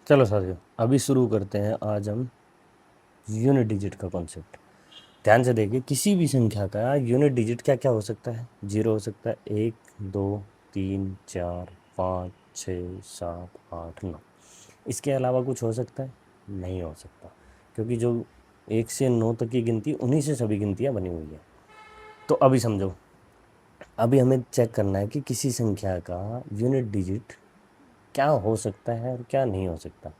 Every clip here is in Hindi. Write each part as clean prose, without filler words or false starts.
चलो साथियों, अभी शुरू करते हैं। आज हम यूनिट डिजिट का कॉन्सेप्ट ध्यान से देखिए। किसी भी संख्या का यूनिट डिजिट क्या क्या हो सकता है? जीरो हो सकता है, एक, दो, तीन, चार, पाँच, छः, सात, आठ, नौ। इसके अलावा कुछ हो सकता है? नहीं हो सकता, क्योंकि जो एक से नौ तक की गिनती, उन्हीं से सभी गिनतियाँ बनी हुई है। तो अभी समझो, अभी हमें चेक करना है कि किसी संख्या का यूनिट डिजिट क्या हो सकता है और क्या नहीं हो सकता।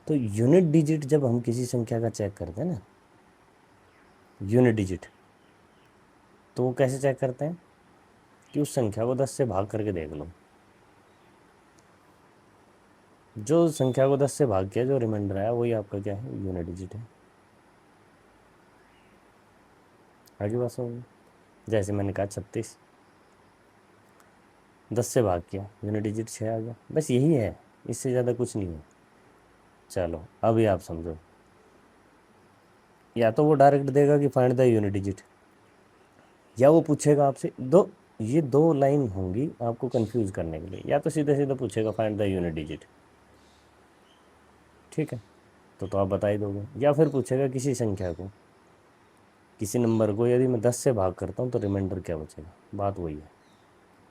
तो यूनिट डिजिट जब हम किसी संख्या का चेक करते हैं ना, यूनिट डिजिट, तो वो कैसे चेक करते हैं कि उस संख्या को 10 से भाग करके देख लो। जो संख्या को 10 से भाग किया, जो रिमाइंडर आया, वही आपका क्या है? यूनिट डिजिट है। आगे बात समझ। जैसे मैंने कहा 36, 10 से भाग किया, यूनिट डिजिट 6 आ गया। बस यही है, इससे ज़्यादा कुछ नहीं है। चलो अभी आप समझो। या तो वो डायरेक्ट देगा कि फाइंड द यूनिट डिजिट, या वो पूछेगा आपसे ये दो लाइन होंगी आपको कंफ्यूज करने के लिए। या तो सीधे सीधे पूछेगा फाइंड द यूनिट डिजिट, ठीक है, तो आप बता ही दोगे। या फिर पूछेगा किसी संख्या को, किसी नंबर को यदि मैं 10 से भाग करता हूँ तो रिमाइंडर क्या बचेगा। बात वही है,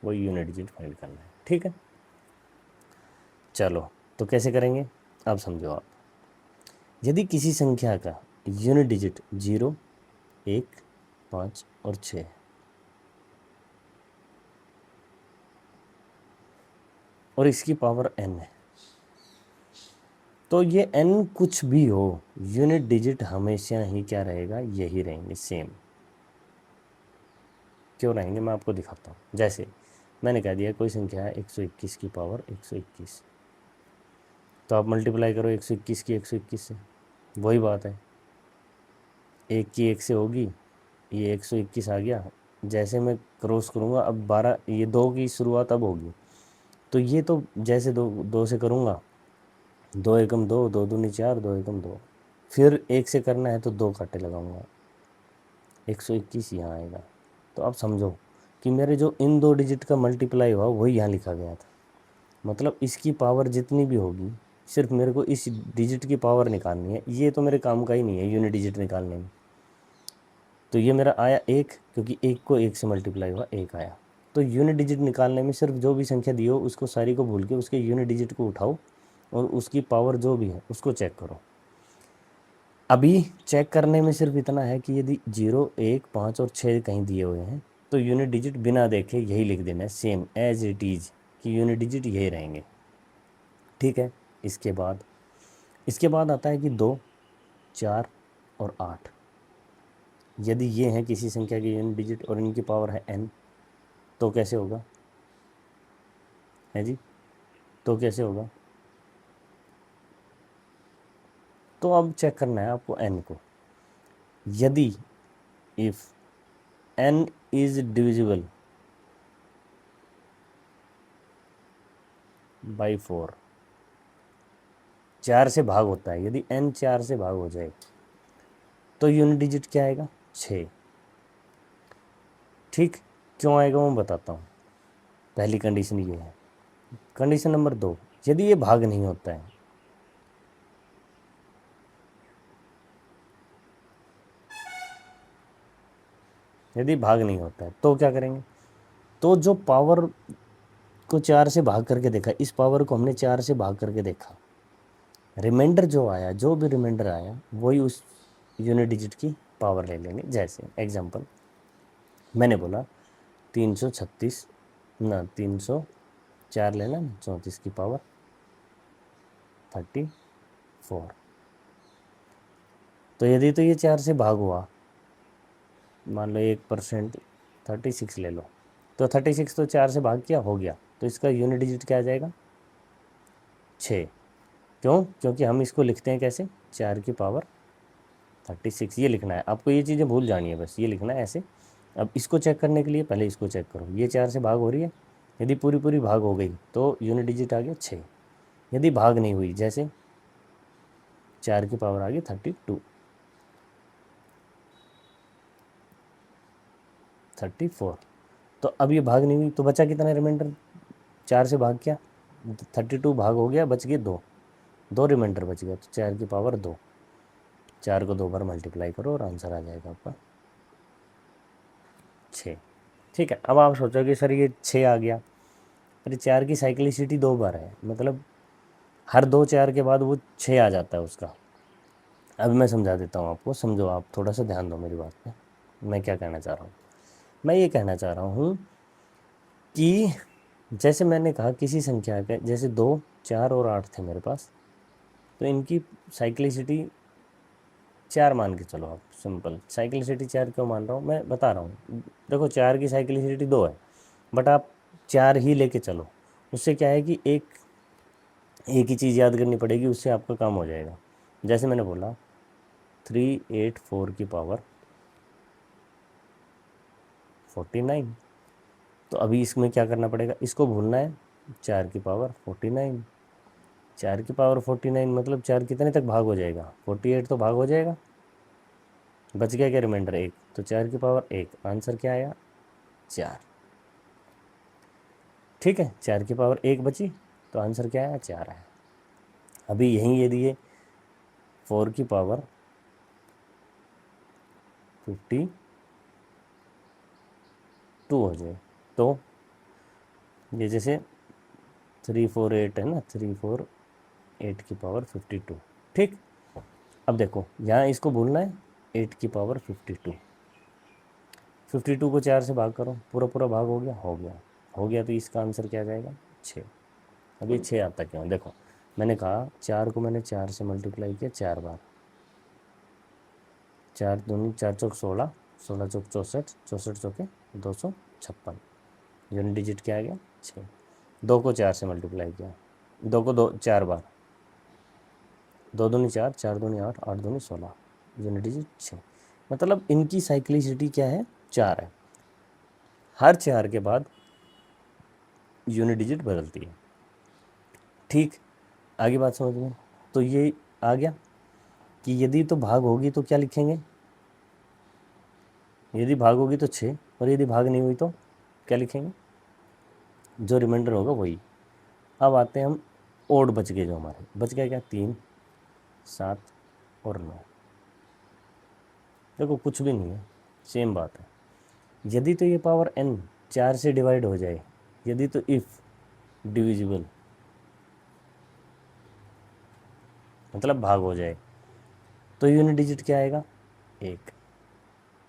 वही यूनिट डिजिट फाइंड करना है, ठीक है। चलो, तो कैसे करेंगे आप समझो। आप यदि किसी संख्या का यूनिट डिजिट 0, 1, 5 और 6 है, और इसकी पावर n है, तो ये n कुछ भी हो, यूनिट डिजिट हमेशा ही क्या रहेगा? यही रहेंगे, सेम। क्यों रहेंगे मैं आपको दिखाता हूँ। जैसे मैंने कह दिया कोई संख्या है 121 की पावर 121, तो आप मल्टीप्लाई करो 121 की 121 से, वही बात है। एक की एक से होगी, ये 121 आ गया। जैसे मैं क्रॉस करूँगा, अब 12, ये दो की शुरुआत अब होगी, तो ये तो जैसे दो दो से करूँगा, दो एकम दो, दो दूनी चार, दो एकम दो। फिर एक से करना है तो दो काटे लगाऊंगा, 121 यहाँ आएगा। तो आप समझो कि मेरे जो इन दो डिजिट का मल्टीप्लाई हुआ वही यहाँ लिखा गया था। मतलब इसकी पावर जितनी भी होगी, सिर्फ मेरे को इस डिजिट की पावर निकालनी है। ये तो मेरे काम का ही नहीं है यूनिट डिजिट निकालने में। तो ये मेरा आया एक, क्योंकि एक को एक से मल्टीप्लाई हुआ, एक आया। तो यूनिट डिजिट निकालने में सिर्फ जो भी संख्या दी हो उसको सारी को भूल के उसके यूनिट डिजिट को उठाओ और उसकी पावर जो भी है उसको चेक करो। अभी चेक करने में सिर्फ इतना है कि यदि 0, 1, 5 और 6 कहीं दिए हुए हैं तो यूनिट डिजिट बिना देखे यही लिख देना है, सेम एज इट इज़, कि यूनिट डिजिट यही रहेंगे, ठीक है। इसके बाद आता है कि 2, 4 और 8। यदि ये हैं किसी संख्या के यूनिट डिजिट और इनकी पावर है n, तो कैसे होगा? है जी, तो कैसे होगा? तो अब चेक करना है आपको n को। यदि if n is divisible by 4, 4 से भाग होता है, यदि n 4 से भाग हो जाए तो यूनिट डिजिट क्या आएगा? 6, ठीक। क्यों आएगा वो मैं बताता हूँ। पहली कंडीशन ये है। कंडीशन नंबर 2, यदि ये भाग नहीं होता है, यदि भाग नहीं होता है तो क्या करेंगे? तो जो पावर को 4 से भाग करके देखा, इस पावर को हमने 4 से भाग करके देखा, रिमाइंडर जो आया, जो भी रिमाइंडर आया वही उस यूनिट डिजिट की पावर ले लेंगे। जैसे एग्जांपल मैंने बोला 336, ना 304 लेना, 34 की पावर 34। तो यदि तो ये 4 से भाग हुआ, मान लो 1%, 36 ले लो, तो 36 तो 4 से भाग किया, हो गया। तो इसका यूनिट डिजिट क्या आ जाएगा? 6। क्यों? क्योंकि हम इसको लिखते हैं कैसे? 4 की पावर 36, ये लिखना है आपको। ये चीज़ें भूल जानी है, बस ये लिखना है ऐसे। अब इसको चेक करने के लिए पहले इसको चेक करो, ये 4 से भाग हो रही है, यदि पूरी पूरी भाग हो गई तो यूनिट डिजिट आ गया 6। यदि भाग नहीं हुई, जैसे 4 की पावर आ गई 34, तो अब ये भाग नहीं हुई तो बचा कितना रिमाइंडर? 4 से भाग किया, 32 भाग हो गया, बच गए 2। दो रिमाइंडर बच गया, तो 4 की पावर 2, 4 को 2 बार मल्टीप्लाई करो और आंसर आ जाएगा आपका 6। ठीक है, अब आप सोचोगे सर ये 6 आ गया, अरे 4 की साइक्लिसिटी 2 बार है, मतलब हर 2 4 के बाद वो 6 आ जाता है उसका। अब मैं समझा देता हूँ आपको, समझो, आप थोड़ा सा ध्यान दो मेरी बात पे। मैं क्या कहना चाह रहा हूँ, मैं ये कहना चाह रहा हूँ कि जैसे मैंने कहा किसी संख्या के, जैसे 2 4 और 8 थे मेरे पास, तो इनकी साइक्लिसिटी 4 मान के चलो आप, सिंपल। साइक्लिसिटी 4 क्यों मान रहा हूँ, मैं बता रहा हूँ। देखो 4 की साइक्लिसिटी 2 है, बट आप 4 ही लेके चलो, उससे क्या है कि एक ही चीज़ याद करनी पड़ेगी, उससे आपका काम हो जाएगा। जैसे मैंने बोला 384 की पावर 49, तो अभी इसमें क्या करना पड़ेगा, इसको भूलना है। 4 की पावर 49, 4 की पावर 49 मतलब 4 कितने तक भाग हो जाएगा, 48 तो भाग हो जाएगा, बच गया क्या रिमाइंडर 1, तो 4 की पावर 1, आंसर क्या आया 4। ठीक है, 4 की पावर 1 बची, तो आंसर क्या आया 4 आया। अभी यहीं यदि ये 4 की पावर 52 हो जाए, तो ये जैसे 348 है ना, 348 की पावर 52। ठीक, अब देखो यहाँ इसको भूलना है, 8 की पावर 52, 52 को 4 से भाग करो, पूरा पूरा भाग हो गया, हो गया, तो इसका आंसर क्या आ जाएगा 6। अब ये 6 आता क्यों, देखो मैंने कहा 4 को मैंने 4 से मल्टीप्लाई किया 4 बार, 4 दूनी 4 चौक 16, 16 चौक 64, 64 चौके 256, यूनिट डिजिट क्या आ गया 6। 2 को 4 से मल्टीप्लाई किया, 2 को 2 4 बार, 2 दूनी 4, 4 दूनी 8, 8 दूनी 16, यूनिट डिजिट 6। मतलब इनकी साइक्लिसिटी क्या है 4 है, हर 4 के बाद यूनिट डिजिट बदलती है। ठीक, आगे बात समझ में, तो ये आ गया कि यदि तो भाग होगी तो क्या लिखेंगे, यदि भाग होगी तो 6, और यदि भाग नहीं हुई तो क्या लिखेंगे, जो रिमाइंडर होगा वही। अब आते हैं हम, ओड बच गए, जो हमारे बच गया क्या 3 7 और 9, देखो कुछ भी नहीं है, सेम बात है। यदि तो ये पावर n 4 से डिवाइड हो जाए, यदि तो इफ़ डिविजिबल मतलब भाग हो जाए, तो यूनिट डिजिट क्या आएगा 1,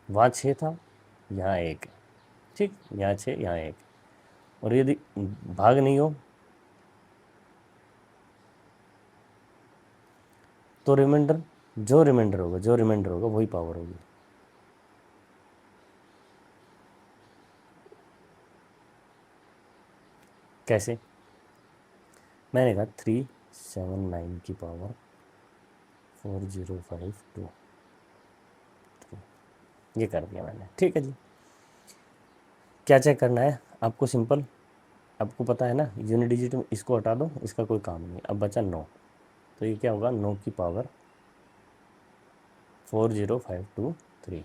वहाँ 6 था, यहाँ 1, ठीक, यहाँ 6 यहाँ 1, और यदि भाग नहीं हो तो रिमाइंडर, जो रिमाइंडर होगा वही पावर होगी। कैसे, मैंने कहा 379 की पावर 4052, ये कर दिया मैंने। ठीक है जी, क्या चेक करना है आपको, सिंपल, आपको पता है ना यूनिट डिजिट में, इसको हटा दो, इसका कोई काम नहीं। अब बचा 9, तो ये क्या होगा 9 की पावर 40523,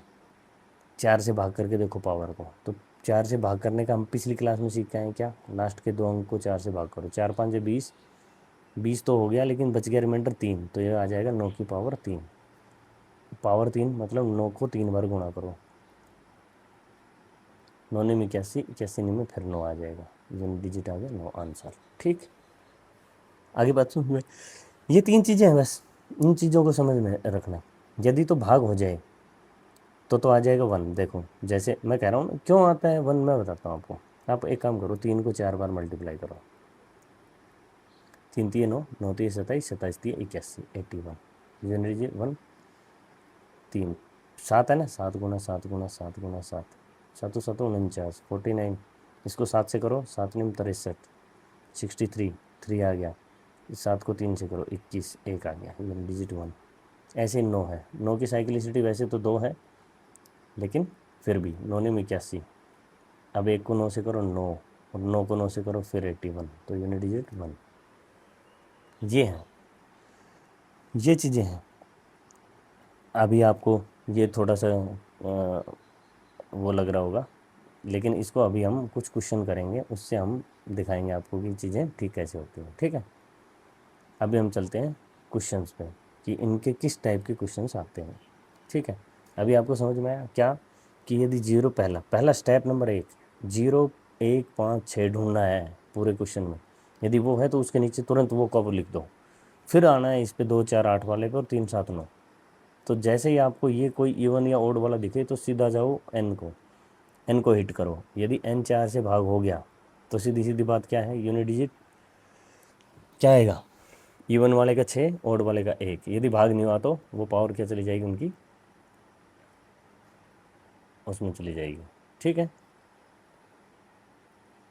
4 से भाग करके देखो पावर को, तो 4 से भाग करने का हम पिछली क्लास में सीख के आए क्या, लास्ट के 2 अंक को 4 से भाग करो, 4 5 20, 20 तो हो गया, लेकिन बच गया रिमाइंडर 3, तो ये आ जाएगा 9 की पावर 3, पावर 3 मतलब 9 को 3 बार गुणा करो, 9 ने 81, 81 में फिर 9 आ जाएगा, यूनिट डिजिट आ गया 9, आंसर। ठीक, आगे बात सुन, ये 3 चीज़ें हैं बस, इन चीज़ों को समझ में रखना। यदि तो भाग हो जाए तो आ जाएगा 1। देखो जैसे मैं कह रहा हूँ क्यों आता है 1, मैं बताता हूँ आपको। आप एक काम करो, 3 को 4 बार मल्टीप्लाई करो, 3 3 9, 9 3 27, 27 3 81, 81, यूनिट डिजिट 1, 3 7 है ना, 7 गुना 7 गुना 7 गुना 7, 7 7 49, 49, इसको 7 से करो, 7 9 63, 63, 3 आ गया, 7 को 3 से करो 21, 1 आ गया, यूनिट डिजिट 1। ऐसे 9 है, 9 की साइक्लिसिटी वैसे तो 2 है, लेकिन फिर भी 9 ने 81, अब 1 को 9 से करो 9, और 9 को 9 से करो फिर 81, तो यूनिट डिजिट 1। ये है, ये चीज़ें हैं। अभी आपको ये थोड़ा सा वो लग रहा होगा, लेकिन इसको अभी हम कुछ क्वेश्चन करेंगे, उससे हम दिखाएंगे आपको कि चीज़ें ठीक कैसे होती हैं। ठीक है, अभी हम चलते हैं क्वेश्चंस पे कि इनके किस टाइप के क्वेश्चंस आते हैं। ठीक है, अभी आपको समझ में आया क्या कि यदि जीरो पहला स्टेप नंबर 1 0 1 5 6 ढूंढना है पूरे क्वेश्चन में, यदि वो है तो उसके नीचे तुरंत वो कब लिख दो। फिर आना है इस पे 2 4 8 वाले पे और 3 7 9। तो जैसे ही आपको ये कोई इवन या ओड वाला दिखे तो सीधा जाओ एन को हिट करो। यदि एन 4 से भाग हो गया तो सीधी सीधी बात क्या है, यूनिट डिजिट क्या आएगा, इवन वाले का 6 ओड वाले का 1। यदि भाग नहीं हुआ तो वो पावर क्या चली जाएगी उनकी, उसमें चली जाएगी। ठीक है,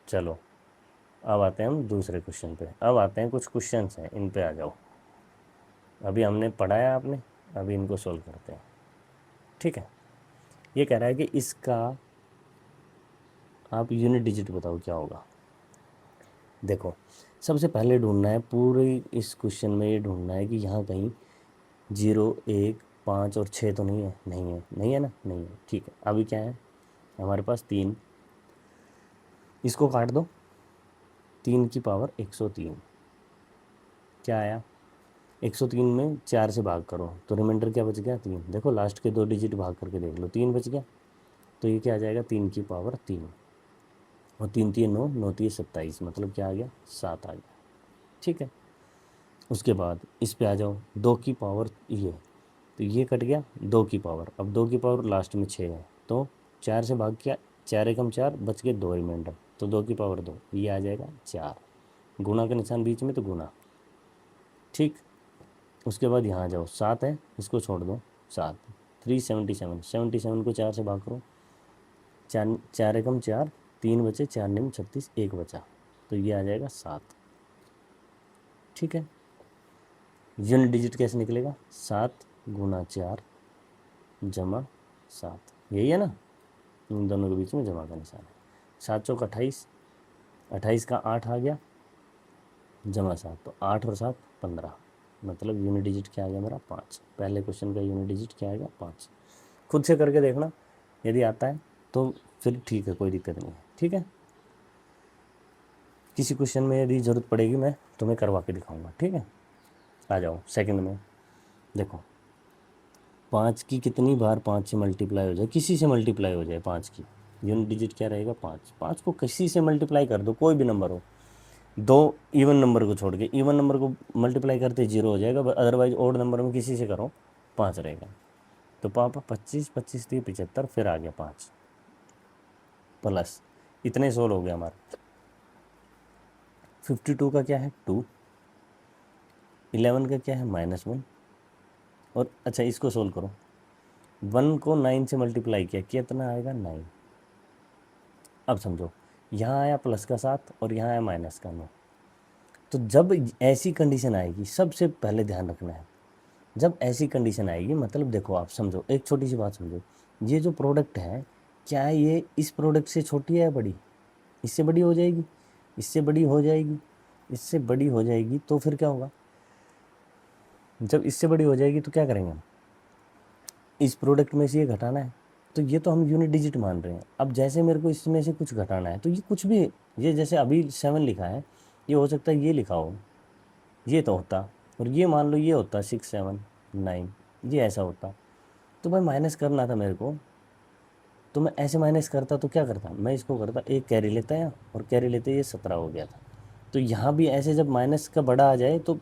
चलो अब आते हैं हम दूसरे क्वेश्चन पे। अब आते हैं कुछ क्वेश्चंस हैं, इन पे आ जाओ। अभी हमने पढ़ाया आपने, अभी इनको सोल्व करते हैं। ठीक है, ये कह रहा है कि इसका आप यूनिट डिजिट बताओ क्या होगा। देखो सबसे पहले ढूंढना है पूरे इस क्वेश्चन में, ये ढूंढना है कि यहाँ कहीं 0 1 5 और 6 तो नहीं है, नहीं है ना, नहीं है। ठीक है, अभी क्या है हमारे पास 3, इसको काट दो, 3 की पावर 103 क्या आया, 103 में 4 से भाग करो तो रिमाइंडर क्या बच गया 3। देखो लास्ट के 2 डिजिट भाग करके देख लो, 3 बच गया। तो ये क्या आ जाएगा 3 की पावर 3 और 3 3 9 9 3 27, मतलब क्या आ गया 7 आ गया। ठीक है, उसके बाद इस पे आ जाओ 2 की पावर ये, तो ये कट गया 2 की पावर, अब 2 की पावर लास्ट में 6 है तो 4 से भाग किया, 4 एकम 4 बच गए 2 रिमाइंडर, तो 2 की पावर 2, ये आ जाएगा 4, गुना का निशान बीच में तो गुना। ठीक, उसके बाद यहाँ आ जाओ 7 है, इसको छोड़ दो 7, 377, 77 को 4 से भाग करो, 4 4 एकम 4, 3 बचे, 4 निम 36, 1 बचा, तो ये आ जाएगा 7। ठीक है, यूनिट डिजिट कैसे निकलेगा, 7 गुना 4 जमा 7, यही है ना, इन दोनों के बीच में जमा का निशान है। 7 चौक 28, 28 का 8 आ गया जमा 7, तो 8 और 7 15, मतलब यूनिट डिजिट क्या आ गया मेरा 5। पहले क्वेश्चन का यूनिट डिजिट क्या आएगा 5। खुद से करके देखना, यदि आता है तो फिर ठीक है, कोई दिक्कत नहीं है। ठीक है, किसी क्वेश्चन में यदि ज़रूरत पड़ेगी मैं तुम्हें करवा के दिखाऊंगा। ठीक है, आ जाओ सेकंड में। देखो 5 की कितनी बार 5 से मल्टीप्लाई हो जाए, किसी से मल्टीप्लाई हो जाए 5 की, यूनिट डिजिट क्या रहेगा 5। 5 को किसी से मल्टीप्लाई कर दो, कोई भी नंबर हो, 2 इवन नंबर को छोड़ के, इवन नंबर को मल्टीप्लाई करते 0 हो जाएगा, अदरवाइज ओड नंबर में किसी से करो 5 रहेगा। तो पापा 25 25 3 75, फिर आ गया 5 प्लस, इतने सोल्व हो गया हमारा। 52 का क्या है 2, 11 का क्या है -1, और अच्छा इसको सोल्व करो, 1 को 9 से मल्टीप्लाई किया, कितना आएगा 9। अब समझो यहाँ आया प्लस का 7 और यहाँ आया माइनस का 9। तो जब ऐसी कंडीशन आएगी, सबसे पहले ध्यान रखना है, जब ऐसी कंडीशन आएगी, मतलब देखो आप समझो, एक छोटी सी बात समझो, ये जो प्रोडक्ट है क्या ये इस प्रोडक्ट से छोटी है या बड़ी, इससे बड़ी हो जाएगी, इससे बड़ी हो जाएगी, इससे बड़ी हो जाएगी, तो फिर क्या होगा, जब इससे बड़ी हो जाएगी तो क्या करेंगे हम, इस प्रोडक्ट में से ये घटाना है, तो ये तो हम यूनिट डिजिट मान रहे हैं। अब जैसे मेरे को इसमें से कुछ घटाना है तो ये कुछ भी, ये जैसे अभी 7 लिखा है, ये हो सकता है ये लिखा हो, ये तो होता, और ये मान लो ये होता 6 7 9, ये ऐसा होता। तो भाई माइनस करना था मेरे को, तो मैं ऐसे माइनस करता तो क्या करता, मैं इसको करता एक कैरी लेता है, और कैरी लेते ये 17 हो गया था। तो यहाँ भी ऐसे जब माइनस का बड़ा आ जाए तो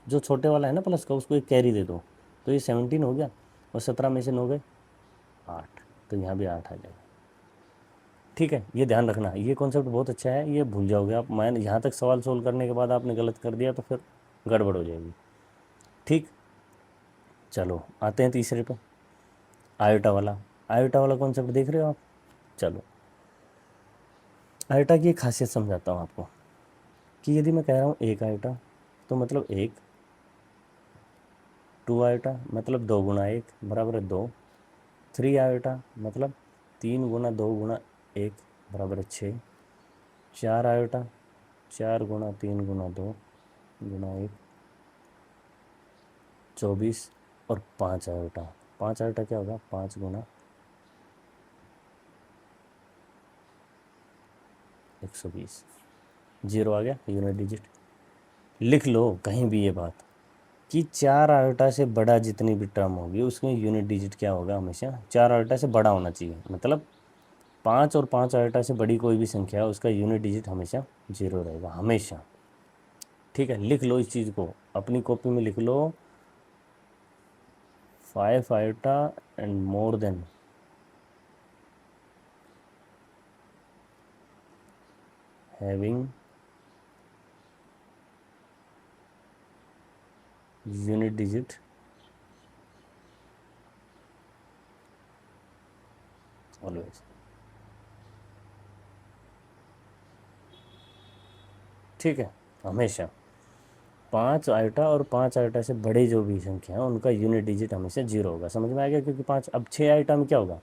जो छोटे वाला है ना प्लस का, उसको एक कैरी दे दो, तो ये 17 हो गया, और 17 में से 9 गए 8, तो यहाँ भी 8 आ जाएगा। ठीक है, ये ध्यान रखना, ये कॉन्सेप्ट बहुत अच्छा है, ये भूल जाओगे आप। मैं यहाँ तक सवाल सोल्व करने के बाद आपने गलत कर दिया तो फिर गड़बड़ हो जाएगी। ठीक, चलो आते हैं तीसरे पे, आयोटा वाला। आयोटा वाला कॉन्सेप्ट देख रहे हो आप, चलो आयोटा की एक खासियत समझाता हूँ आपको, कि यदि मैं कह रहा हूँ 1 आयोटा, तो मतलब 1, 2 आयोटा मतलब 2 गुना 1 बराबर है 2, 3 आयोटा मतलब 3 गुना 2 गुना 1 बराबर है 6, 4 आयोटा 4 गुना 3 गुना 2 गुना 1 24, और 5 आयोटा, 5 आयोटा क्या होगा 5 गुना 120, 0 आ गया यूनिट डिजिट। लिख लो कहीं भी ये बात, कि 4 आयोटा से बड़ा जितनी भी टर्म होगी उसमें यूनिट डिजिट क्या होगा, हमेशा 4 आयोटा से बड़ा होना चाहिए। मतलब 5 और 5 आयोटा से बड़ी कोई भी संख्या है उसका यूनिट डिजिट हमेशा 0 रहेगा, हमेशा। ठीक है, लिख लो इस चीज़ को, अपनी कॉपी में लिख लो, 5 iota and more than having unit digit always. ठीक है, हमेशा 5 आयोटा और 5 आयोटा से बड़े जो भी संख्या है उनका यूनिट डिजिट हमेशा 0 होगा। समझ में आ गया? क्योंकि 5, अब 6 आयोटा में क्या होगा,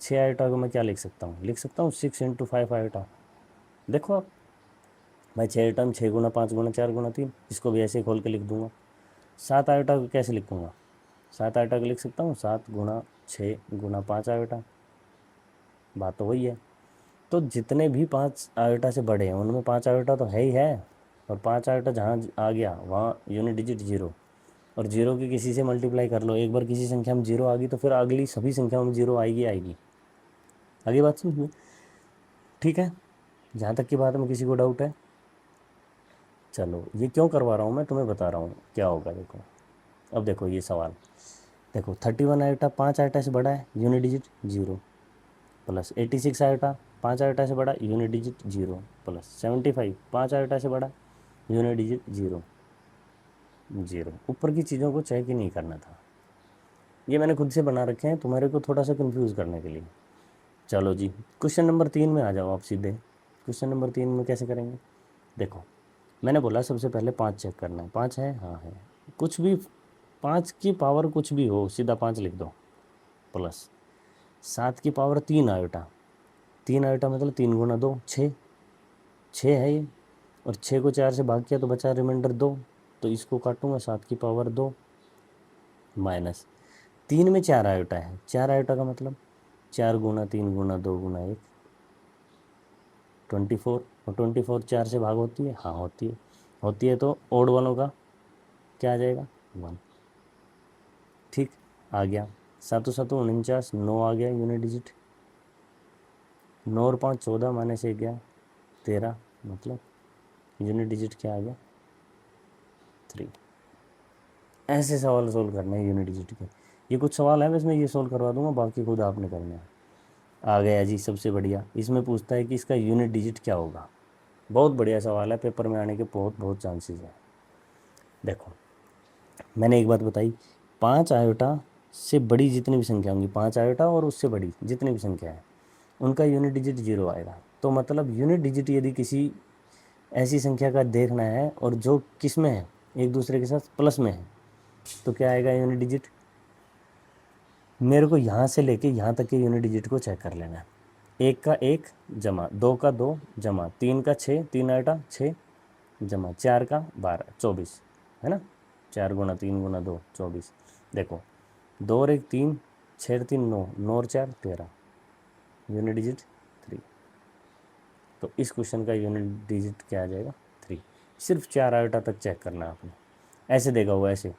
6 आयोटा को मैं क्या लिख सकता हूँ, लिख सकता हूँ 6 × 5 आयोटा। देखो आप, मैं 6 आयोटा में 6 गुना 5 गुना 4 गुना 3, इसको भी ऐसे ही खोल के लिख दूंगा। 7 आयोटा को कैसे लिखूँगा, 7 आयोटा को लिख सकता हूँ 7 गुना 6 गुना 5 आयोटा। बात तो वही है। तो जितने भी 5 आयोटा से बड़े हैं उनमें 5 आयोटा तो है ही है, और 5 आयोटा जहाँ आ गया वहाँ यूनिट डिजिट 0। और 0 की किसी से मल्टीप्लाई कर लो, एक बार किसी संख्या में 0 आ गई तो फिर अगली सभी संख्याओं में 0 आएगी आएगी। आगे बात समझ में? ठीक है, जहाँ तक की बात में किसी को डाउट है? चलो, ये क्यों करवा रहा हूँ मैं तुम्हें बता रहा हूँ क्या होगा। देखो, अब देखो ये सवाल, देखो 31 आयोटा 5 आयोटा से बड़ा है, unit digit 0, plus 86 iota 5 iota से बड़ा, यूनिट डिजिट 0, प्लस 75 5 आयोटा से बड़ा, यूनिट डिजिट 0 0। ऊपर की चीज़ों को चेक ही नहीं करना था, ये मैंने खुद से बना रखे हैं तुम्हारे को थोड़ा सा कंफ्यूज करने के लिए। चलो जी, क्वेश्चन नंबर 3 में आ जाओ आप सीधे। क्वेश्चन नंबर 3 में कैसे करेंगे? देखो, मैंने बोला सबसे पहले 5 चेक करना है, 5 है, हाँ है, कुछ भी 5 की पावर कुछ भी हो सीधा 5 लिख दो, प्लस 7 की पावर 3 आयोटा, 3 आयोटा मतलब 3 गुना 2 6, 6 है ये, और 6 को 4 से भाग किया तो बचा रिमाइंडर 2, तो इसको काटूंगा 7 की पावर 2, माइनस 3 में 4 आयोटा है, 4 आयोटा का मतलब 4 गुना 3 गुना 2 गुना 1 24, और 24 4 से भाग होती है, हाँ होती है, होती है तो ओड वालों का क्या आ जाएगा 1। ठीक, आ गया, 7 7 49 9 आ गया यूनिट डिजिट, 9 और 5 14 माइनस 1 गया 13, मतलब यूनिट डिजिट क्या आ गया 3। ऐसे सवाल सोल्व करने हैं यूनिट डिजिट के। ये कुछ सवाल है, वैसे मैं ये सोल्व करवा दूंगा, बाकी खुद आपने करना है। आ गया जी, सबसे बढ़िया, इसमें पूछता है कि इसका यूनिट डिजिट क्या होगा। बहुत बढ़िया सवाल है, पेपर में आने के बहुत बहुत चांसेस हैं। देखो, मैंने एक बात बताई, 5 आयोटा से बड़ी जितनी भी संख्या होंगी, 5 आयोटा और उससे बड़ी जितनी भी संख्या है उनका यूनिट डिजिट 0 आएगा। तो मतलब यूनिट डिजिट यदि किसी ऐसी संख्या का देखना है और जो किस में है, एक दूसरे के साथ प्लस में है, तो क्या आएगा यूनिट डिजिट? मेरे को यहाँ से लेके यहाँ तक के यूनिट डिजिट को चेक कर लेना है। 1 का 1 जमा 2 का 2 जमा 3 का 6, 3 आयोटा 6 जमा 4 का 12 24, है ना, 4 गुना 3 गुना 2 24। देखो, 2 और 1 3, 6 और 3 9, 9 और 4 13, यूनिट डिजिट 3। तो इस क्वेश्चन का यूनिट डिजिट क्या आ जाएगा 3। सिर्फ 4 आयोटा तक चेक करना है आपने। ऐसे देगा वो, ऐसे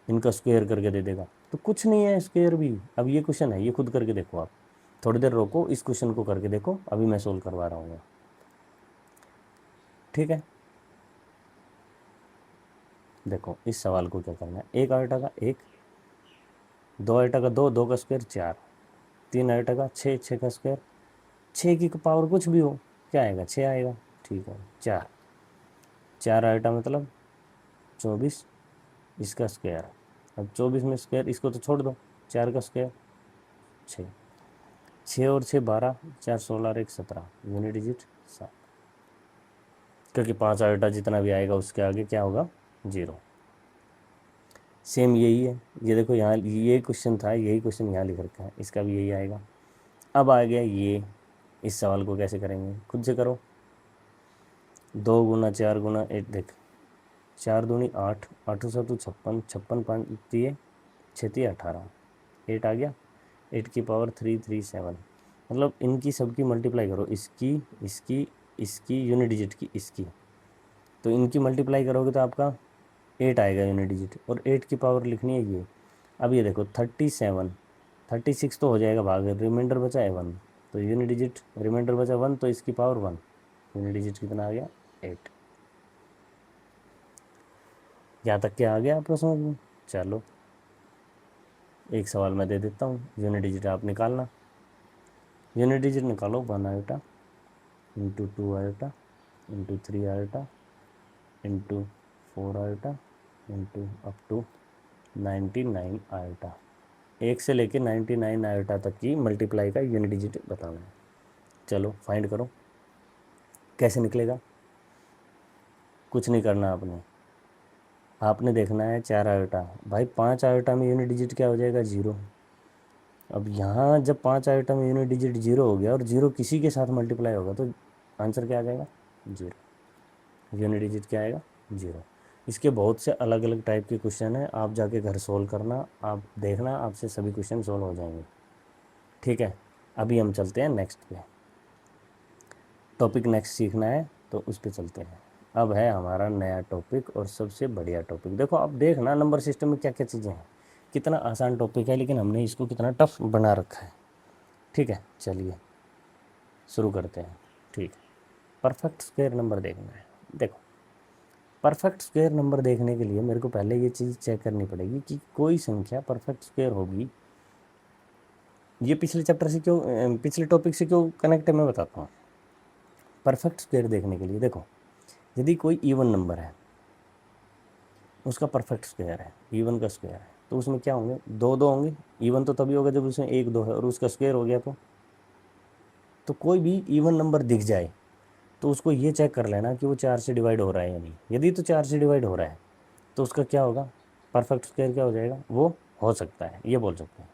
इनका स्क्वायर करके दे देगा तो कुछ नहीं है स्क्वायर भी। अब ये क्वेश्चन है, ये खुद करके देखो आप, थोड़ी देर रोको, इस क्वेश्चन को करके देखो, अभी मैं सोल्व करवा रहा हूँ। ठीक है, देखो इस सवाल को क्या करना है, 1 आयोटा का 1, 2 आयोटा का 2, 2 का स्क्वायर 4, 3 आयोटा का 6, 6 का स्क्वायर, 6 की पावर कुछ भी हो क्या आएगा 6 आएगा। ठीक है, 4, 4 आयोटा मतलब 24, इसका स्क्वायर, अब 24 में स्क्वायर इसको तो छोड़ दो, 4 का स्क्वायर 6, 6 और 6 12, 4 16 और 1 17, यूनिट डिजिट 7। क्योंकि 5 आयोटा जितना भी आएगा उसके आगे क्या होगा 0। सेम यही है, ये देखो यहाँ ये क्वेश्चन था, यही क्वेश्चन यहाँ लिख रखा है, इसका भी यही आएगा। अब आ गया ये, इस सवाल को कैसे करेंगे खुद से करो। 2 गुना 4 गुना 8, देख 4 दूनी 8, 8 7 56, 56 5 दिए 6 18, 8 आ गया, 8 की पावर 337। मतलब इनकी सबकी मल्टीप्लाई करो, इसकी इसकी इसकी यूनिट डिजिट की इसकी, तो इनकी मल्टीप्लाई करोगे तो आपका 8 आएगा यूनिट डिजिट, और 8 की पावर लिखनी है ये। अब ये देखो 36 तो हो जाएगा भाग, रिमाइंडर बचा है 1, तो यूनिट डिजिट रिमाइंडर बचा 1, तो इसकी पावर 1, यूनिट डिजिट कितना आ गया 8। यहाँ तक क्या आ गया आपको समझ में? चलो एक सवाल मैं दे देता हूँ, यूनिट डिजिट आप निकालना। यूनिट डिजिट निकालो 1 iota into 2 iota into 3 iota into 4 iota into up to 99 iota. 1 से लेके 99 आयोटा तक की मल्टीप्लाई का यूनिट डिजिट बताना है। चलो फाइंड करो, कैसे निकलेगा? कुछ नहीं करना आपने देखना है 4 आयोटा, भाई 5 आयोटा में यूनिट डिजिट क्या हो जाएगा 0। अब यहाँ जब 5 आयोटा में यूनिट डिजिट 0 हो गया और 0 किसी के साथ मल्टीप्लाई होगा तो आंसर क्या आ जाएगा 0, यूनिट डिजिट क्या आएगा 0। इसके बहुत से अलग अलग टाइप के क्वेश्चन हैं, आप जाके घर सोल्व करना, आप देखना आपसे सभी क्वेश्चन सोल्व हो जाएंगे। ठीक है, अभी हम चलते हैं नेक्स्ट पे, टॉपिक नेक्स्ट सीखना है तो उस पर चलते हैं। अब है हमारा नया टॉपिक और सबसे बढ़िया टॉपिक। देखो अब देखना नंबर सिस्टम में क्या क्या चीज़ें हैं, कितना आसान टॉपिक है लेकिन हमने इसको कितना टफ बना रखा है। ठीक है, चलिए शुरू करते हैं। ठीक है, परफेक्ट स्क्वायर नंबर देखना है। देखो परफेक्ट स्क्वायर नंबर देखने के लिए मेरे को पहले ये चीज़ चेक करनी पड़ेगी कि कोई संख्या परफेक्ट स्क्वायर होगी। ये पिछले चैप्टर से क्यों, पिछले टॉपिक से क्यों कनेक्ट है मैं बताता हूँ। परफेक्ट स्क्वायर देखने के लिए देखो, यदि कोई इवन नंबर है उसका परफेक्ट स्क्वायर है, इवन का स्क्वायर है, तो उसमें क्या होंगे, दो दो होंगे। इवन तो तभी होगा जब उसमें 1 2 है और उसका स्क्वायर हो गया तो कोई भी इवन नंबर दिख जाए तो उसको ये चेक कर लेना कि वो 4 से डिवाइड हो रहा है या नहीं। यदि तो 4 से डिवाइड हो रहा है तो उसका क्या होगा, परफेक्ट स्क्वायर क्या हो जाएगा, वो हो सकता है, ये बोल सकते हैं।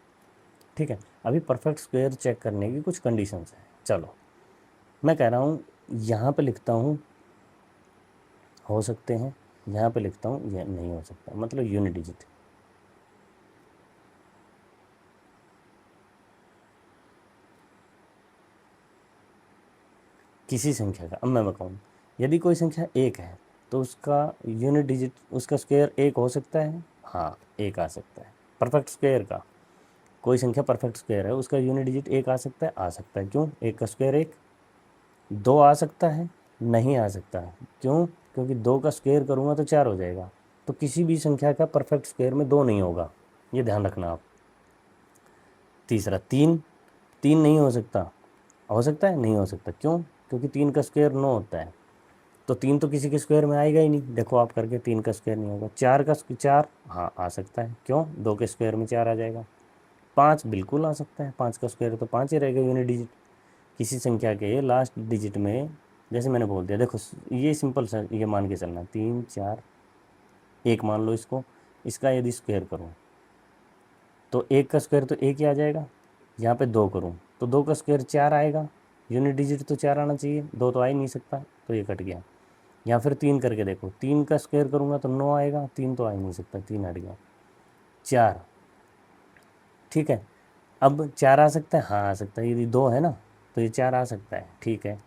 ठीक है, अभी परफेक्ट स्क्वायर चेक करने की कुछ कंडीशंस हैं। चलो मैं कह रहा हूँ यहाँ पे लिखता हूँ हो सकते हैं, यहाँ पे लिखता हूँ ये नहीं हो सकता, मतलब यूनिट डिजिट। किसी संख्या का, अब मैं बताऊँ, यदि कोई संख्या 1 है तो उसका यूनिट डिजिट, उसका स्क्वायर 1 हो सकता है, हाँ 1 आ सकता है। परफेक्ट स्क्वायर का कोई संख्या परफेक्ट स्क्वायर है उसका यूनिट डिजिट 1 आ सकता है, आ सकता है। क्यों, 1 का स्क्वायर 1। 2 आ सकता है, नहीं आ सकता है। क्यों, क्योंकि 2 का स्क्वायर करूँगा तो 4 हो जाएगा, तो किसी भी संख्या का परफेक्ट स्क्वायर में 2 नहीं होगा, ये ध्यान रखना आप। तीसरा 3, 3 नहीं हो सकता है, नहीं हो सकता। क्यों, क्योंकि 3 का स्क्वायर 9 होता है, तो 3 तो किसी के स्क्वायर में आएगा ही नहीं। देखो आप करके 3 का स्क्वायर नहीं होगा। 4 का 4, हाँ आ सकता है। क्यों, 2 के स्क्वायर में 4 आ जाएगा। 5 बिल्कुल आ सकता है, 5 का स्क्वायर तो 5 ही रहेगा यूनिट डिजिट। किसी संख्या के लास्ट डिजिट में, जैसे मैंने बोल दिया, देखो ये सिंपल सा ये मान के चलना, 3 4 1 मान लो इसको, इसका यदि स्क्वायर करूँ तो 1 का स्क्वायर तो 1 ही आ जाएगा। यहाँ पे 2 करूँ तो 2 का स्क्वायर 4 आएगा, यूनिट डिजिट तो 4 आना चाहिए, 2 तो आ ही नहीं सकता, तो ये कट गया। या फिर 3 करके देखो, 3 का स्क्वायर करूँगा तो 9 आएगा, 3 तो आ ही नहीं सकता, 3 हट गया। 4, ठीक है, अब 4 आ सकता है, हाँ आ सकता है, यदि 2 है ना तो ये 4 आ सकता है। ठीक है,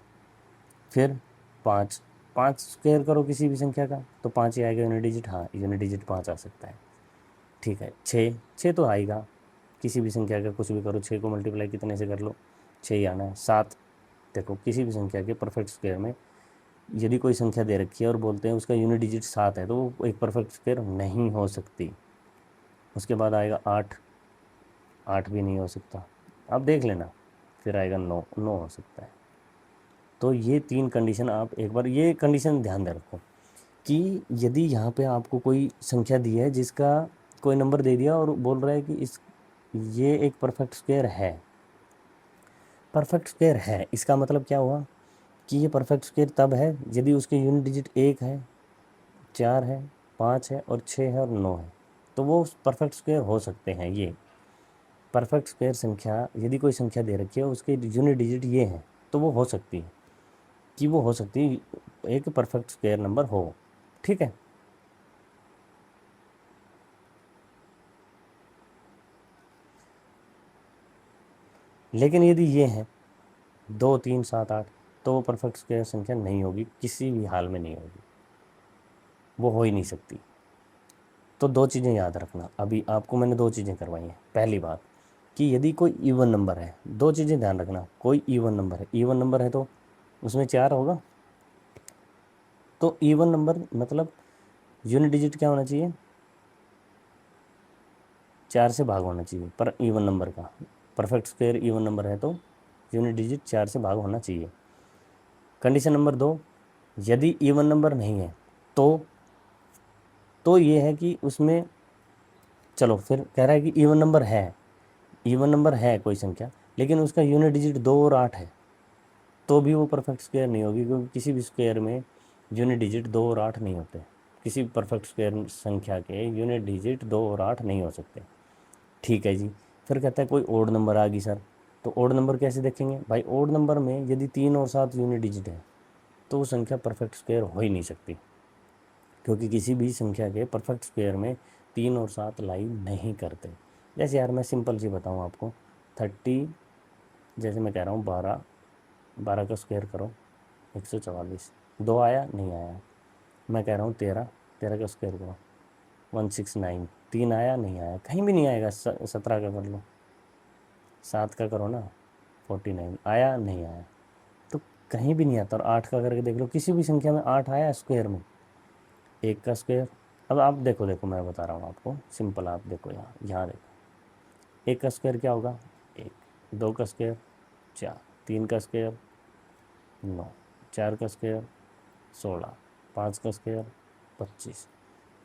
फिर 5, 5 स्क्वायर करो किसी भी संख्या का तो 5 ही आएगा यूनिट डिजिट, हाँ यूनिट डिजिट 5 आ सकता है। ठीक है, 6, 6 तो आएगा, किसी भी संख्या का कुछ भी करो, 6 को मल्टीप्लाई कितने से कर लो, 6 ही आना है। 7, देखो किसी भी संख्या के परफेक्ट स्क्वायर में यदि कोई संख्या दे रखी है और बोलते हैं उसका यूनिट डिजिट 7 है तो वो एक परफेक्ट स्क्वायर नहीं हो सकती। उसके बाद आएगा 8, 8 भी नहीं हो सकता, अब देख लेना। फिर आएगा 9, 9 हो सकता है। तो ये 3 कंडीशन आप एक बार ये कंडीशन ध्यान में रखो कि यदि यहाँ पे आपको कोई संख्या दी है जिसका कोई नंबर दे दिया और बोल रहा है कि इस ये एक परफेक्ट स्क्वायर है, परफेक्ट स्क्वायर है इसका मतलब क्या हुआ कि ये परफेक्ट स्क्वायर तब है यदि उसके यूनिट डिजिट 1 है, 4 है, 5 है और 6 है और 9 है, तो वो परफेक्ट स्क्वायर हो सकते हैं। ये परफेक्ट स्क्वायर संख्या, यदि कोई संख्या दे रखी है उसके यूनिट डिजिट ये हैं तो वो हो सकती है, कि वो हो सकती है एक परफेक्ट स्क्वायर नंबर हो। ठीक है, लेकिन यदि ये है 2 3 7 8 तो वो परफेक्ट स्क्वायर संख्या नहीं होगी, किसी भी हाल में नहीं होगी, वो हो ही नहीं सकती। तो दो चीज़ें याद रखना, अभी आपको मैंने दो चीज़ें करवाई हैं। पहली बात कि यदि कोई इवन नंबर है, दो चीज़ें ध्यान रखना, कोई इवन नंबर है, इवन नंबर है तो उसमें 4 होगा। तो इवन नंबर मतलब यूनिट डिजिट क्या होना चाहिए, 4 से भाग होना चाहिए। पर इवन नंबर का परफेक्ट स्क्वायर इवन नंबर है तो यूनिट डिजिट 4 से भाग होना चाहिए। कंडीशन नंबर 2, यदि इवन नंबर नहीं है तो ये है कि उसमें, चलो फिर कह रहा है कि इवन नंबर है, इवन नंबर है कोई संख्या, लेकिन उसका यूनिट डिजिट 2 और 8 है, तो भी वो परफेक्ट स्क्वायर नहीं होगी, क्योंकि किसी भी स्क्वायर में यूनिट डिजिट 2 और 8 नहीं होते। किसी भी परफेक्ट स्क्वायर संख्या के यूनिट डिजिट 2 और 8 नहीं हो सकते। ठीक है जी। फिर कहता है कोई ओड नंबर आ गई सर, तो ओड नंबर कैसे देखेंगे भाई, ओड नंबर में यदि 3 और 7 यूनिट डिजिट है तो वो संख्या परफेक्ट स्क्वायर हो ही नहीं सकती, क्योंकि किसी भी संख्या के परफेक्ट स्क्वायर में 3 और 7 लाई नहीं करते। जैसे यार मैं सिंपल सी बताऊँ आपको, 30, जैसे मैं कह रहा हूँ 12, 12 का स्क्वायर करो 144, 2 आया नहीं आया। मैं कह रहा हूँ 13, 13 का स्क्वायर करो 169, 3 आया नहीं आया, कहीं भी नहीं आएगा। 17 का कर लो, 7 का करो ना 49, आया नहीं आया, तो कहीं भी नहीं आता। और 8 का करके देख लो, किसी भी संख्या में 8 आया स्क्वायर में, 1 का स्क्वायर। अब आप देखो देखो मैं बता रहा हूँ आपको सिंपल, आप देखो यहाँ यहाँ देखो, 1 का स्क्वायर क्या होगा 1, 2 का स्क्वायर 4, 3 का स्क्वायर 9, 4 का स्क्वायर 16, 5 का स्क्वायर 25,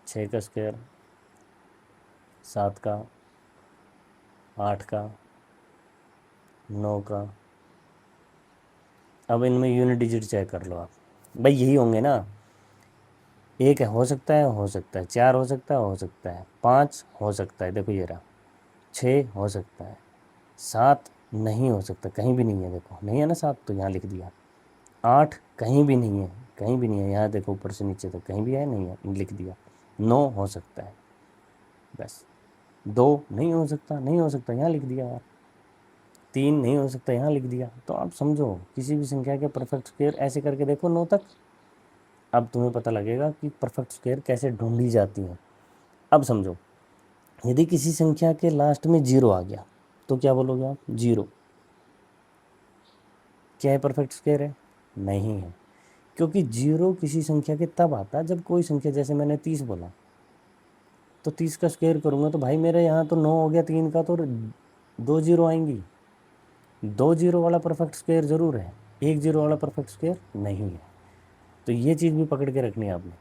6 का स्क्वायर 7 का, 8 का, 9 का। अब इनमें यूनिट डिजिट चेक कर लो आप, भाई यही होंगे ना। एक है, हो सकता है, हो सकता है 4, हो सकता है 5, हो सकता है, देखो ये रहा 6, हो सकता है 7, नहीं हो सकता, कहीं भी नहीं है, देखो नहीं है ना 7, तो यहाँ लिख दिया। 8 कहीं भी नहीं है, कहीं भी नहीं है, यहाँ देखो ऊपर से नीचे तक कहीं भी है नहीं है, लिख दिया। 9 हो सकता है, बस। 2 नहीं हो सकता, नहीं हो सकता, यहाँ लिख दिया यार। 3 नहीं हो सकता, यहाँ लिख दिया। तो आप समझो, किसी भी संख्या के परफेक्ट स्क्वायर ऐसे करके देखो 9 तक, अब तुम्हें पता लगेगा कि परफेक्ट स्क्वायर कैसे ढूंढी जाती हैं। अब समझो, यदि किसी संख्या के लास्ट में 0 आ गया तो क्या बोलोगे आप, 0 क्या है, परफेक्ट स्क्वायर है? नहीं है, क्योंकि 0 किसी संख्या के तब आता है जब कोई संख्या, जैसे मैंने 30 बोला, तो 30 का स्क्वायर करूँगा तो भाई मेरे यहाँ तो 9 हो गया, 3 का तो 2 0 आएंगी। 2 0 वाला परफेक्ट स्क्वायर ज़रूर है, 1 0 वाला परफेक्ट स्क्वायर नहीं है। तो ये चीज़ भी पकड़ के रखनी है आपने।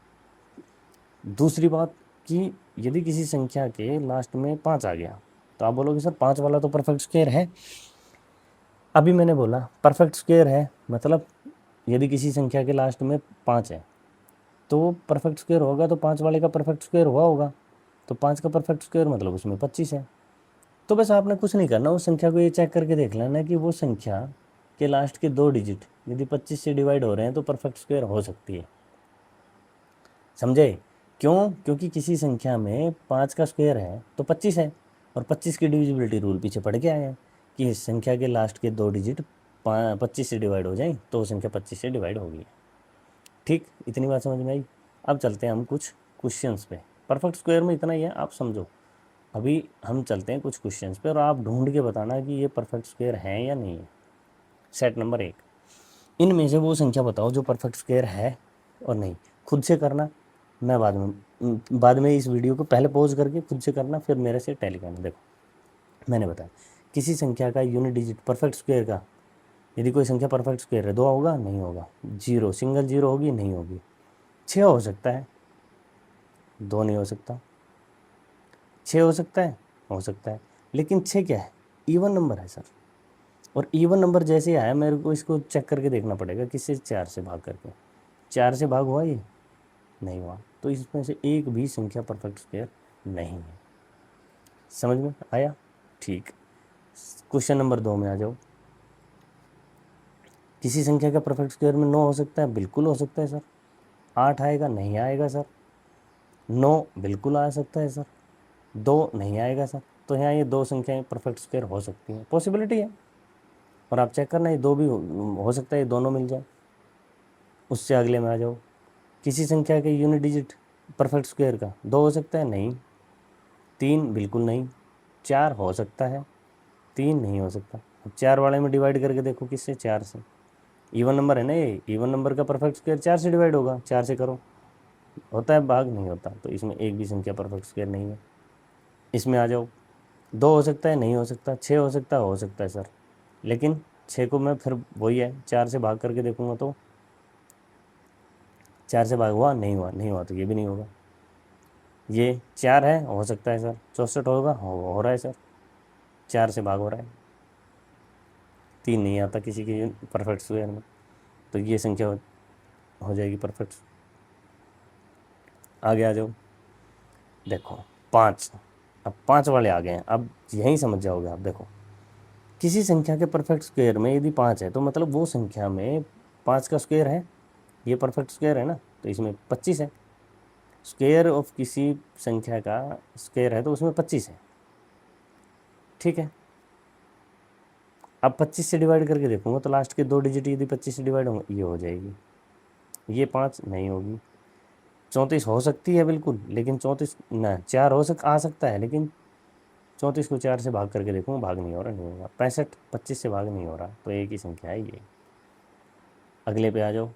दूसरी बात कि यदि किसी संख्या के लास्ट में 5 आ गया तो आप बोलोगे सर 5 वाला तो परफेक्ट स्क्वायर है। अभी मैंने बोला परफेक्ट स्क्वायर है, मतलब यदि किसी संख्या के लास्ट में 5 है तो परफेक्ट स्क्वायर होगा, तो 5 वाले का परफेक्ट स्क्वायर हुआ होगा, तो 5 का परफेक्ट स्क्वायर मतलब उसमें 25 है। तो बस आपने कुछ नहीं करना, उस संख्या को ये चेक करके देख लेना कि वो संख्या के लास्ट के 2 डिजिट यदि 25 से डिवाइड हो रहे हैं तो परफेक्ट स्क्वायर हो सकती है। समझे? क्यों? क्योंकि किसी संख्या में 5 का स्क्वायर है तो 25 है, और 25 की डिविजिबिलिटी रूल पीछे पढ़ के आए हैं कि इस संख्या के लास्ट के 2 डिजिट 25 से डिवाइड हो जाएं तो वो संख्या 25 से डिवाइड होगी। ठीक, इतनी बात समझ में आई। अब चलते हैं हम कुछ क्वेश्चंस पे। परफेक्ट स्क्वायर में इतना ही है, आप समझो। अभी हम चलते हैं कुछ क्वेश्चंस पे और आप ढूंढ के बताना कि ये परफेक्ट स्क्वायर है या नहीं है। सेट नंबर 1, इनमें से वो संख्या बताओ जो परफेक्ट स्क्वायर है और नहीं। खुद से करना, मैं बाद में इस वीडियो को पहले पॉज करके खुद से करना, फिर मेरे से टैली करना। देखो मैंने बताया किसी संख्या का यूनिट डिजिट परफेक्ट स्क्वायर का, यदि कोई संख्या परफेक्ट स्क्वायर है 2 होगा नहीं होगा, 0 सिंगल 0 होगी नहीं होगी, 6 हो सकता है, 2 नहीं हो सकता, 6 हो सकता है, लेकिन 6 क्या है, इवन नंबर है सर। और इवन नंबर जैसे आया मेरे को इसको चेक करके देखना पड़ेगा, किससे, 4 से भाग करके। 4 से भाग हुआ ये नहीं हुआ, तो इसमें से एक भी संख्या परफेक्ट स्क्वायर नहीं है। समझ में आया? ठीक। क्वेश्चन नंबर 2 में आ जाओ। किसी संख्या का परफेक्ट स्क्वायर में 9 हो सकता है, बिल्कुल हो सकता है सर। 8 आएगा नहीं आएगा सर, 9 बिल्कुल आ सकता है सर, 2 नहीं आएगा सर। तो यहाँ ये 2 संख्याएं परफेक्ट स्क्वायर हो सकती हैं, पॉसिबिलिटी है। और आप चेक करना, ये 2 भी हो सकता है, ये दोनों मिल जाए। उससे अगले में आ जाओ, किसी संख्या के यूनिट डिजिट परफेक्ट स्क्वायर का 2 हो सकता है, नहीं। 3 बिल्कुल नहीं, 4 हो सकता है, 3 नहीं हो सकता। अब 4 वाले में डिवाइड करके देखो किससे, 4 से। इवन नंबर है ना ये, इवन नंबर का परफेक्ट स्क्वायर 4 से डिवाइड होगा, 4 से करो, होता है भाग, नहीं होता। तो इसमें एक भी संख्या परफेक्ट स्क्वायर नहीं है। इसमें आ जाओ, 2 हो सकता है, नहीं हो सकता, 6 हो सकता है सर, लेकिन 6 को मैं फिर वही है 4 से भाग करके देखूंगा तो 4 से भाग हुआ, नहीं हुआ, नहीं हुआ तो ये भी नहीं होगा। ये 4 है, हो सकता है सर, 64 होगा, हो रहा है सर, 4 से भाग हो रहा है, 3 नहीं आता किसी के परफेक्ट स्क्वायर में, तो ये संख्या हो जाएगी परफेक्ट। आगे आ जाओ, देखो 5, अब 5 वाले आ गए हैं, अब यहीं समझ जाओगे आप। देखो किसी संख्या के परफेक्ट स्क्वायर में यदि 5 है तो मतलब वो संख्या में 5 का स्क्वायर है, ये परफेक्ट स्क्वायर है ना, तो इसमें 25 है। स्क्वायर ऑफ किसी संख्या का स्क्वायर है तो उसमें 25 है, ठीक है। अब 25 से डिवाइड करके देखूंगा तो लास्ट के 2 डिजिट यदि 25 से डिवाइड होंगे, ये हो जाएगी, ये 5 नहीं होगी। 34 हो सकती है बिल्कुल, लेकिन 34 ना, 4 आ सकता है, लेकिन 34 को 4 से भाग करके देखूंगा, भाग नहीं हो रहा, नहीं होगा। 65 25 से भाग नहीं हो रहा, तो एक ही संख्या है ये। अगले पे आ जाओ,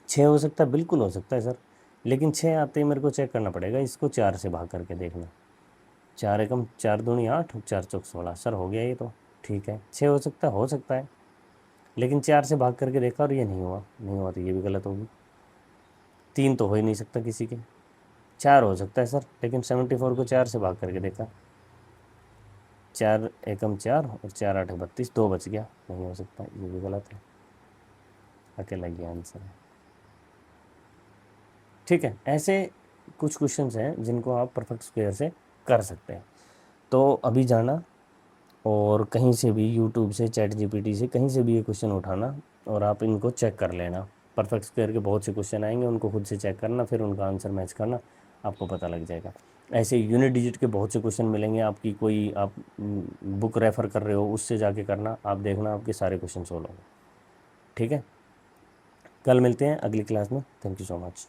6 हो सकता है, बिल्कुल हो सकता है सर, लेकिन 6 आते ही मेरे को चेक करना पड़ेगा, इसको 4 से भाग करके देखना। 4 एकम 4 दूनी 8, 4 चौक 16 सर, हो गया ये तो, ठीक है। 6 हो सकता है, लेकिन 4 से भाग करके देखा और ये नहीं हुआ, नहीं हुआ तो ये भी गलत होगी। 3 तो हो ही नहीं सकता किसी के। 4 हो सकता है सर, लेकिन 74 को 4 से भाग करके देखा, 4 एकम 4 और 4 8 32, 2 बच गया, नहीं हो सकता, ये भी गलत है, अकेला ये आंसर है, ठीक है। ऐसे कुछ क्वेश्चंस हैं जिनको आप परफेक्ट स्क्वायर से कर सकते हैं। तो अभी जाना और कहीं से भी यूट्यूब से, चैट जीपीटी से, कहीं से भी ये क्वेश्चन उठाना और आप इनको चेक कर लेना। परफेक्ट स्क्वायर के बहुत से क्वेश्चन आएंगे, उनको खुद से चेक करना, फिर उनका आंसर मैच करना, आपको पता लग जाएगा। ऐसे यूनिट डिजिट के बहुत से क्वेश्चन मिलेंगे, आपकी कोई आप बुक रेफ़र कर रहे हो उससे जाके करना, आप देखना आपके सारे क्वेश्चन सोल्व होंगे, ठीक है। कल मिलते हैं अगली क्लास में, थैंक यू सो मच।